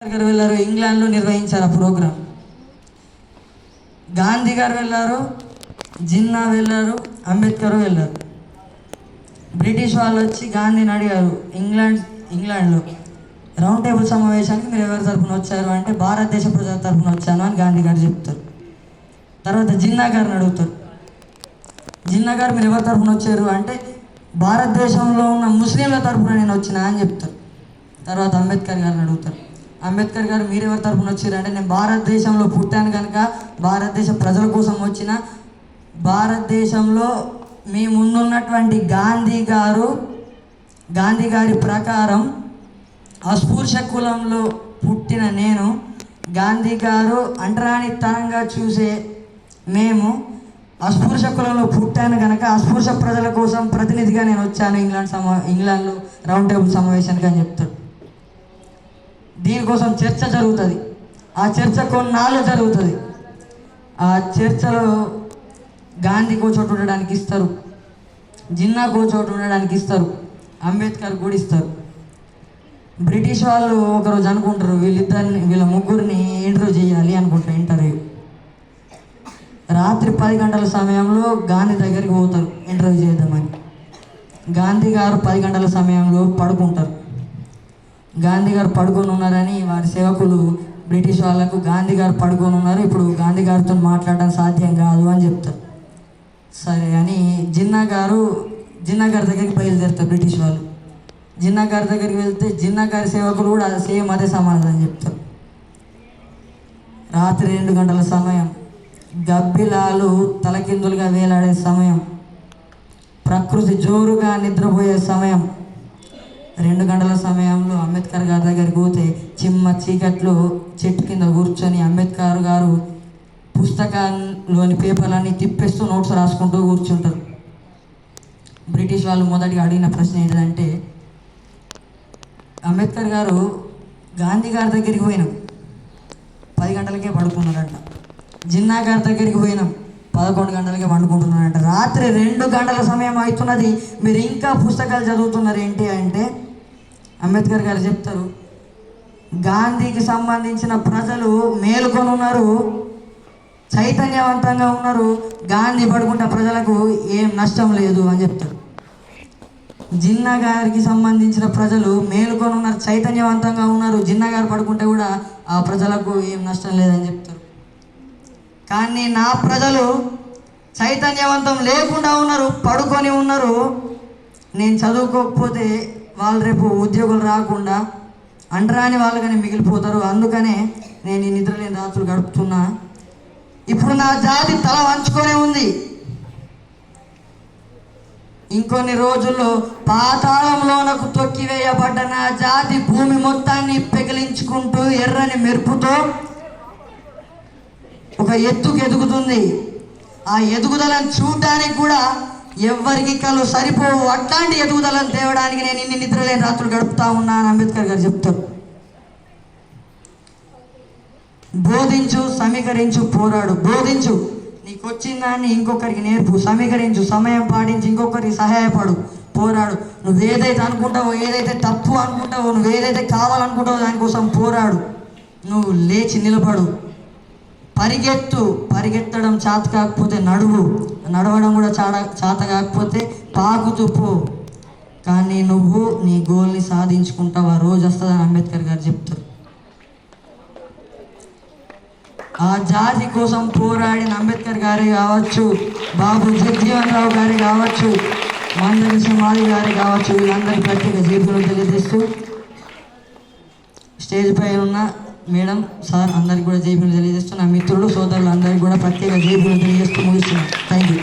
గారు వెళ్ళారు, ఇంగ్లాండ్లో నిర్వహించారు ఆ ప్రోగ్రాం. గాంధీ గారు వెళ్ళారు, జిన్నా వెళ్ళారు, అంబేద్కర్ వెళ్ళారు. బ్రిటిష్ వాళ్ళు వచ్చి గాంధీని అడిగారు ఇంగ్లాండ్లో రౌండ్ టేబుల్ సమావేశానికి మీరు ఎవరి తరఫున వచ్చారు అంటే భారతదేశ ప్రజల తరఫున వచ్చాను అని గాంధీ గారు చెప్తారు. తర్వాత జిన్నా గారిని అడుగుతారు, జిన్నా గారు మీరు ఎవరి తరఫున వచ్చారు అంటే భారతదేశంలో ఉన్న ముస్లింల తరఫున నేను వచ్చినా అని చెప్తారు. తర్వాత అంబేద్కర్ గారిని అడుగుతారు, అంబేద్కర్ గారు మీరు ఎవరి తరఫున వచ్చారు అంటే నేను భారతదేశంలో పుట్టాను కనుక భారతదేశ ప్రజల కోసం వచ్చిన, భారతదేశంలో మీ ముందున్నటువంటి గాంధీ గారి ప్రకారం అస్పృశ్య కులంలో పుట్టిన నేను, గాంధీ గారు అంటరానితనంగా చూసే మేము అస్పృశ్య కులంలో పుట్టాను కనుక అస్పృశ్య ప్రజల కోసం ప్రతినిధిగా నేను వచ్చాను ఇంగ్లాండ్లో రౌండ్ టేబుల్ సమావేశానికి అని చెప్తాడు. దీనికోసం చర్చ జరుగుతుంది. ఆ చర్చ కొన్నాళ్ళు జరుగుతుంది. ఆ చర్చలో గాంధీకో చోటు ఉండడానికి ఇస్తారు, జిన్నాకో చోటు ఉండడానికి ఇస్తారు, అంబేద్కర్ కూడా ఇస్తారు. బ్రిటిష్ వాళ్ళు ఒకరోజు అనుకుంటారు వీళ్ళ ముగ్గురిని ఇంటర్వ్యూ చేయాలి అనుకుంటారు. ఇంటర్వ్యూ రాత్రి 10 గంటల సమయంలో గాంధీ దగ్గరికి పోతారు ఇంటర్వ్యూ చేద్దామని. గాంధీ గారు 10 గంటల సమయంలో పడుకుంటారు. గాంధీ గారు పడుకొని ఉన్నారని వారి సేవకులు బ్రిటిష్ వాళ్ళకు గాంధీ గారు పడుకొని ఉన్నారు, ఇప్పుడు గాంధీ గారితో మాట్లాడడం సాధ్యం కాదు అని చెప్తారు. సరే అని జిన్నా గారి దగ్గరికి బయలుదేరుతారు బ్రిటిష్ వాళ్ళు. జిన్నా గారి దగ్గరికి వెళ్తే జిన్నా గారి సేవకులు కూడా సేమ్ అదే సమాధానం చెప్తారు. రాత్రి 2 గంటల సమయం, గబ్బిలాలు తలకిందులుగా వేలాడే సమయం, ప్రకృతి జోరుగా నిద్రపోయే సమయం. 2 గంటల సమయంలో అంబేద్కర్ గారి దగ్గరికి పోతే చిమ్మ చీకట్లో చెట్టు కింద కూర్చొని అంబేద్కర్ గారు పుస్తకాల్లోని పేపర్లన్నీ తిప్పేస్తూ నోట్స్ రాసుకుంటూ కూర్చుంటారు. బ్రిటిష్ వాళ్ళు మొదటిగా అడిగిన ప్రశ్న ఏంటంటే, అంబేద్కర్ గారు గాంధీ గారి దగ్గరికి పోయినాం 10 గంటలకే పడుకున్నారంట, జిన్నా గారి దగ్గరికి పోయినాం 11 గంటలకే పండుకుంటున్నారంట, రాత్రి 2 గంటల సమయం అవుతున్నది, మీరు ఇంకా పుస్తకాలు చదువుతున్నారు ఏంటి అంటే అంబేద్కర్ గారు చెప్తారు, గాంధీకి సంబంధించిన ప్రజలు మేలుకొని ఉన్నారు, చైతన్యవంతంగా ఉన్నారు, గాంధీ పడుకుంటే ప్రజలకు ఏం నష్టం లేదు అని చెప్తారు. జిన్నా గారికి సంబంధించిన ప్రజలు మేలుకొని ఉన్నారు, చైతన్యవంతంగా ఉన్నారు, జిన్నా గారు పడుకుంటే కూడా ఆ ప్రజలకు ఏం నష్టం లేదని చెప్తారు. కానీ నా ప్రజలు చైతన్యవంతం లేకుండా ఉన్నారు, పడుకొని ఉన్నారు, నేను చదువుకోకపోతే వాళ్ళు రేపు ఉద్యోగులు రాకుండా అంటరాని వాళ్ళగానే మిగిలిపోతారు, అందుకనే నేను ఈ నిద్రలేని రాత్రులు గడుపుతున్నా. ఇప్పుడు నా జాతి తల వంచుకొనే ఉంది, ఇంకొన్ని రోజుల్లో పాతాళంలోనకు తొక్కివేయబడ్డ నా జాతి భూమి మొత్తాన్ని పెకిలించుకుంటూ ఎర్రని మెరుపుతో ఒక ఎత్తుకు ఎదుగుతుంది. ఆ ఎదుగుదలను చూడడానికి కూడా ఎవరికి కళ్ళు సరిపోవు, అట్లాంటి ఎదుగుదలను తేవడానికి నేను ఇన్ని నిద్రలేని రాత్రులు గడుపుతా ఉన్నాను అంబేద్కర్ గారు చెప్తారు. బోధించు, సమీకరించు, పోరాడు. బోధించు, నీకు వచ్చిన దాన్ని ఇంకొకరికి నేర్పు. సమీకరించు, సమయం పాటించి ఇంకొకరికి సహాయపడు. పోరాడు, నువ్వు ఏదైతే అనుకుంటావో, ఏదైతే తప్పు అనుకుంటావో, నువ్వు ఏదైతే కావాలనుకుంటావో దానికోసం పోరాడు. నువ్వు లేచి నిలబడు, పరిగెత్తడం చేత కాకపోతే నడువు, నడవడం కూడా చేత కాకపోతే పాకుతూ పో, కానీ నువ్వు నీ గోల్ని సాధించుకుంటావు, ఆ రోజు వస్తుందని అంబేద్కర్ గారు చెప్తారు. ఆ జాతి కోసం పోరాడిన అంబేద్కర్ గారి కావచ్చు, బాబు జగజీవన్ రావు గారి కావచ్చు, మందరి సమాధి గారి కావచ్చు, వీళ్ళందరి ప్రత్యేక జీవితంలో తెలియజేస్తూ స్టేజ్ పై ఉన్న మేడం, సార్ అందరికి కూడా జైబీలు తెలియజేస్తూ, నా మిత్రులు సోదరులు అందరికీ కూడా ప్రత్యేక జైబీలు తెలియజేస్తూ ముగిస్తున్నాను. Thank you.